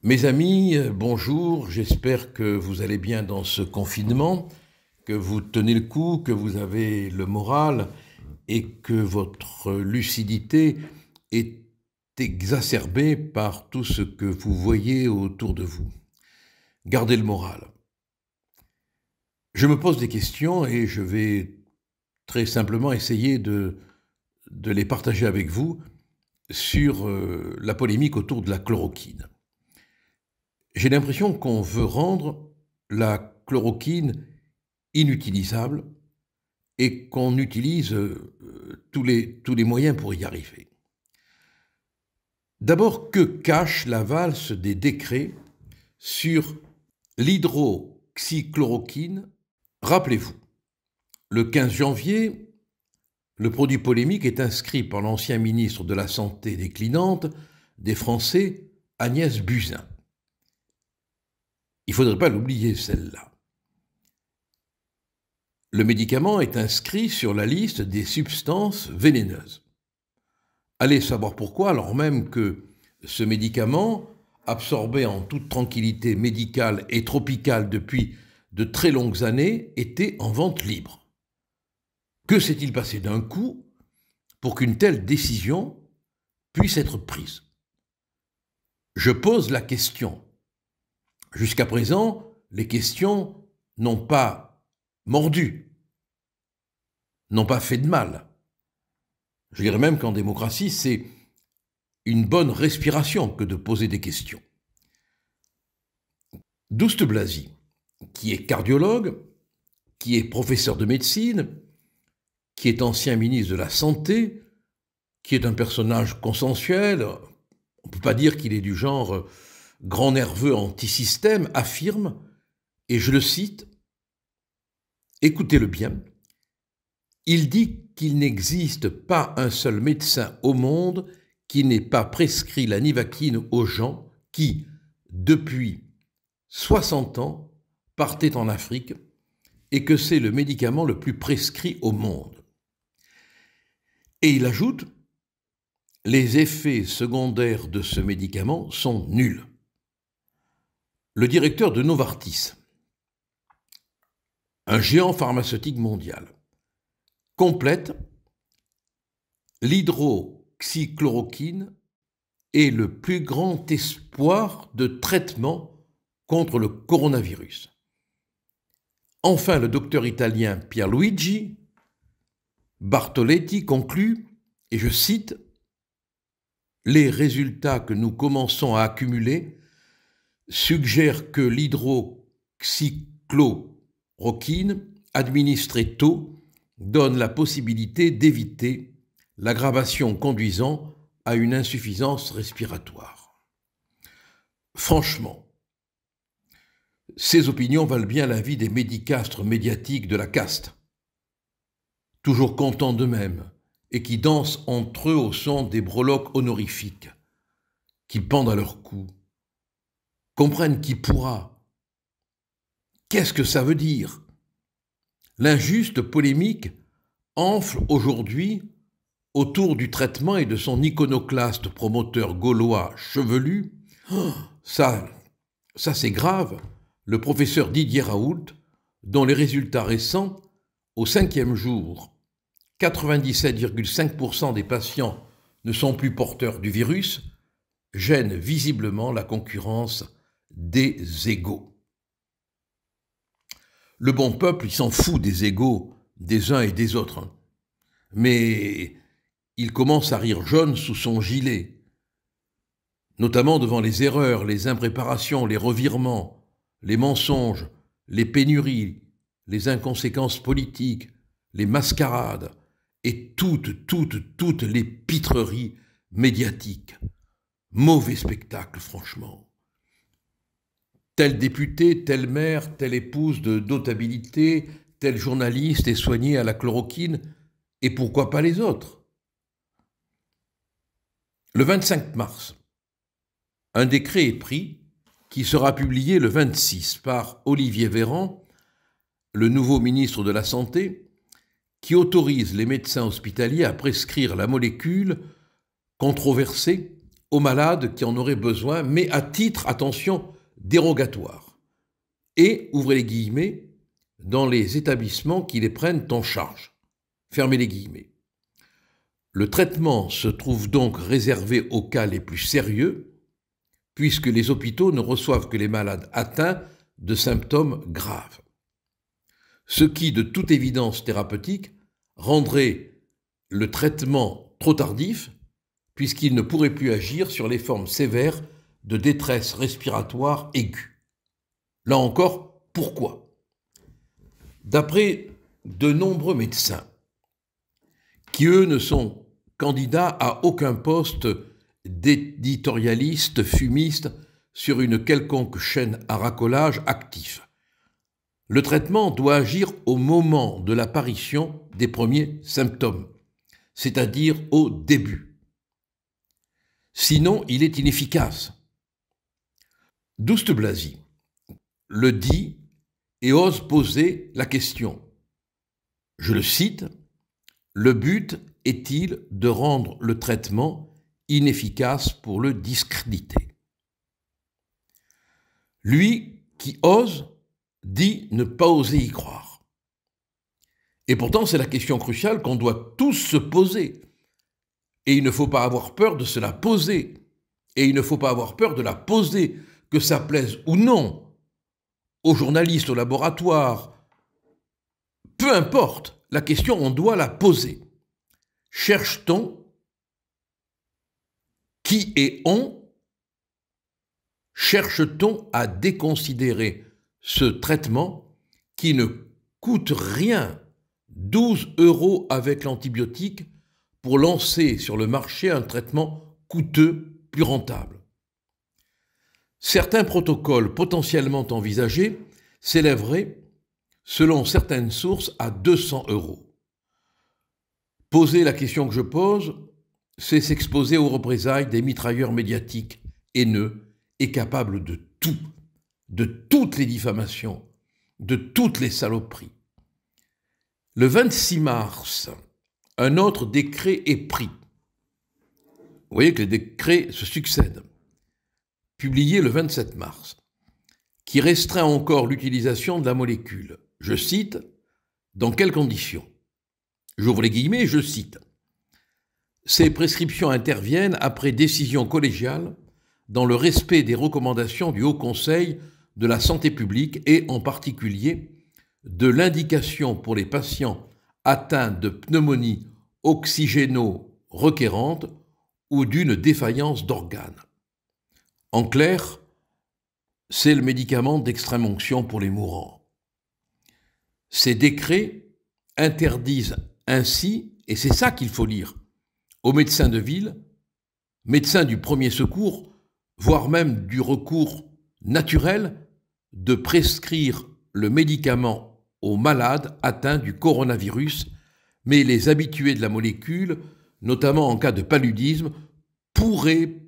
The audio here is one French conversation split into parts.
Mes amis, bonjour, j'espère que vous allez bien dans ce confinement, que vous tenez le coup, que vous avez le moral et que votre lucidité est exacerbée par tout ce que vous voyez autour de vous. Gardez le moral. Je me pose des questions et je vais très simplement essayer de les partager avec vous sur la polémique autour de la chloroquine. J'ai l'impression qu'on veut rendre la chloroquine inutilisable et qu'on utilise tous les moyens pour y arriver. D'abord, que cache la valse des décrets sur l'hydroxychloroquine? Rappelez-vous, le 15 janvier, le produit polémique est inscrit par l'ancien ministre de la Santé déclinante des Français, Agnès Buzyn. Il ne faudrait pas l'oublier, celle-là. Le médicament est inscrit sur la liste des substances vénéneuses. Allez savoir pourquoi, alors même que ce médicament, absorbé en toute tranquillité médicale et tropicale depuis de très longues années, était en vente libre. Que s'est-il passé d'un coup pour qu'une telle décision puisse être prise? Je pose la question. Jusqu'à présent, les questions n'ont pas mordu, n'ont pas fait de mal. Je dirais même qu'en démocratie, c'est une bonne respiration que de poser des questions. Douste Blazy, qui est cardiologue, qui est professeur de médecine, qui est ancien ministre de la Santé, qui est un personnage consensuel, on ne peut pas dire qu'il est du genre grand nerveux anti-système, affirme, et je le cite, écoutez-le bien, il dit qu'il n'existe pas un seul médecin au monde qui n'ait pas prescrit la Nivaquine aux gens qui, depuis 60 ans, partaient en Afrique et que c'est le médicament le plus prescrit au monde. Et il ajoute, les effets secondaires de ce médicament sont nuls. Le directeur de Novartis, un géant pharmaceutique mondial, complète l'hydroxychloroquine est le plus grand espoir de traitement contre le coronavirus. Enfin, le docteur italien Pierluigi Bartoletti conclut, et je cite, « Les résultats que nous commençons à accumuler suggèrent que l'hydroxychloroquine, administrée tôt, donne la possibilité d'éviter l'aggravation conduisant à une insuffisance respiratoire. » Franchement, ces opinions valent bien l'avis des médicastres médiatiques de la caste, toujours contents d'eux-mêmes et qui dansent entre eux au son des breloques honorifiques, qui pendent à leur cou, comprennent qui pourra. Qu'est-ce que ça veut dire? L'injuste polémique enfle aujourd'hui autour du traitement et de son iconoclaste promoteur gaulois chevelu. Ça c'est grave, le professeur Didier Raoult, dont les résultats récents, au 5e jour, 97,5% des patients ne sont plus porteurs du virus, gênent visiblement la concurrence des égaux. Le bon peuple, il s'en fout des égaux des uns et des autres, mais il commence à rire jaune sous son gilet, notamment devant les erreurs, les impréparations, les revirements, les mensonges, les pénuries, les inconséquences politiques, les mascarades et toutes les pitreries médiatiques. Mauvais spectacle, franchement. Tel député, telle mère, telle épouse de notabilité, tel journaliste est soigné à la chloroquine, et pourquoi pas les autres? Le 25 mars, un décret est pris qui sera publié le 26 par Olivier Véran, le nouveau ministre de la Santé, qui autorise les médecins hospitaliers à prescrire la molécule controversée aux malades qui en auraient besoin, mais à titre, attention, dérogatoire. Et, ouvrez les guillemets, dans les établissements qui les prennent en charge. Fermez les guillemets. Le traitement se trouve donc réservé aux cas les plus sérieux, puisque les hôpitaux ne reçoivent que les malades atteints de symptômes graves. Ce qui, de toute évidence thérapeutique, rendrait le traitement trop tardif, puisqu'il ne pourrait plus agir sur les formes sévères de détresse respiratoire aiguë. Là encore, pourquoi ? D'après de nombreux médecins, qui eux ne sont candidats à aucun poste d'éditorialiste fumiste sur une quelconque chaîne à racolage actif, le traitement doit agir au moment de l'apparition des premiers symptômes, c'est-à-dire au début. Sinon, il est inefficace. Douste-Blazy le dit et ose poser la question. Je le cite, « Le but est-il de rendre le traitement inefficace pour le discréditer ?» Lui qui ose dit ne pas oser y croire. Et pourtant, c'est la question cruciale qu'on doit tous se poser. Et il ne faut pas avoir peur de se la poser. Et il ne faut pas avoir peur de la poser, que ça plaise ou non, aux journalistes, au laboratoire. Peu importe, la question, on doit la poser. Cherche-t-on qui est on? Cherche-t-on à déconsidérer ce traitement qui ne coûte rien, 12 € avec l'antibiotique, pour lancer sur le marché un traitement coûteux, plus rentable? Certains protocoles potentiellement envisagés s'élèveraient, selon certaines sources, à 200 €. Poser la question que je pose, c'est s'exposer aux représailles des mitrailleurs médiatiques haineux et capables de tout, de toutes les diffamations, de toutes les saloperies. Le 26 mars, un autre décret est pris. Vous voyez que les décrets se succèdent. Publié le 27 mars, qui restreint encore l'utilisation de la molécule. Je cite, « Dans quelles conditions ?» J'ouvre les guillemets, je cite. « Ces prescriptions interviennent après décision collégiale dans le respect des recommandations du Haut Conseil de la santé publique et en particulier de l'indication pour les patients atteints de pneumonie oxygéno-requérante ou d'une défaillance d'organes. En clair, c'est le médicament d'extrême onction pour les mourants. Ces décrets interdisent ainsi, et c'est ça qu'il faut lire, aux médecins de ville, médecins du premier secours, voire même du recours naturel, de prescrire le médicament aux malades atteints du coronavirus, mais les habitués de la molécule, notamment en cas de paludisme,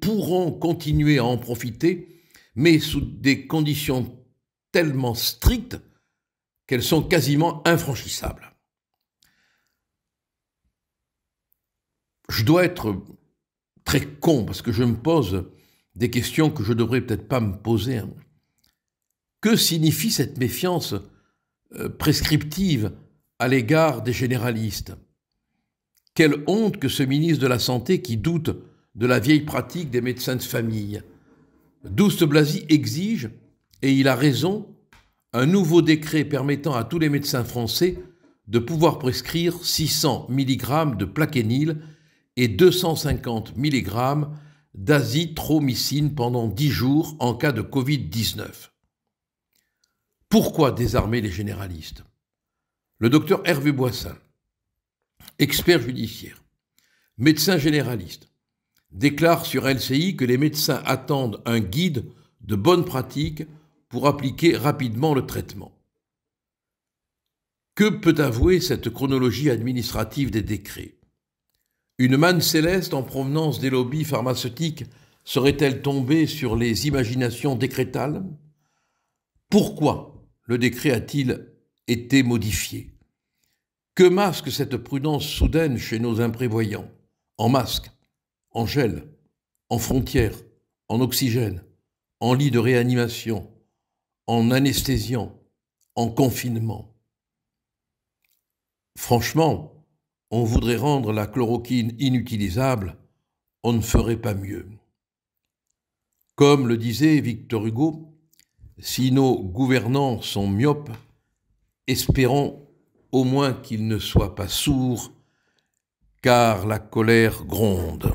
pourront continuer à en profiter, mais sous des conditions tellement strictes qu'elles sont quasiment infranchissables. Je dois être très con parce que je me pose des questions que je ne devrais peut-être pas me poser. Que signifie cette méfiance prescriptive à l'égard des généralistes? Quelle honte que ce ministre de la Santé qui doute de la vieille pratique des médecins de famille. Douste-Blazy exige, et il a raison, un nouveau décret permettant à tous les médecins français de pouvoir prescrire 600 mg de plaquenil et 250 mg d'azithromycine pendant 10 jours en cas de Covid-19. Pourquoi désarmer les généralistes? Le docteur Hervé Boissin, expert judiciaire, médecin généraliste, déclare sur LCI que les médecins attendent un guide de bonne pratique pour appliquer rapidement le traitement. Que peut avouer cette chronologie administrative des décrets? Une manne céleste en provenance des lobbies pharmaceutiques serait-elle tombée sur les imaginations décrétales? Pourquoi le décret a-t-il été modifié? Que masque cette prudence soudaine chez nos imprévoyants? En masque, en gel, en frontière, en oxygène, en lit de réanimation, en anesthésiant, en confinement. Franchement, on voudrait rendre la chloroquine inutilisable, on ne ferait pas mieux. Comme le disait Victor Hugo, si nos gouvernants sont myopes, espérons au moins qu'ils ne soient pas sourds, car la colère gronde.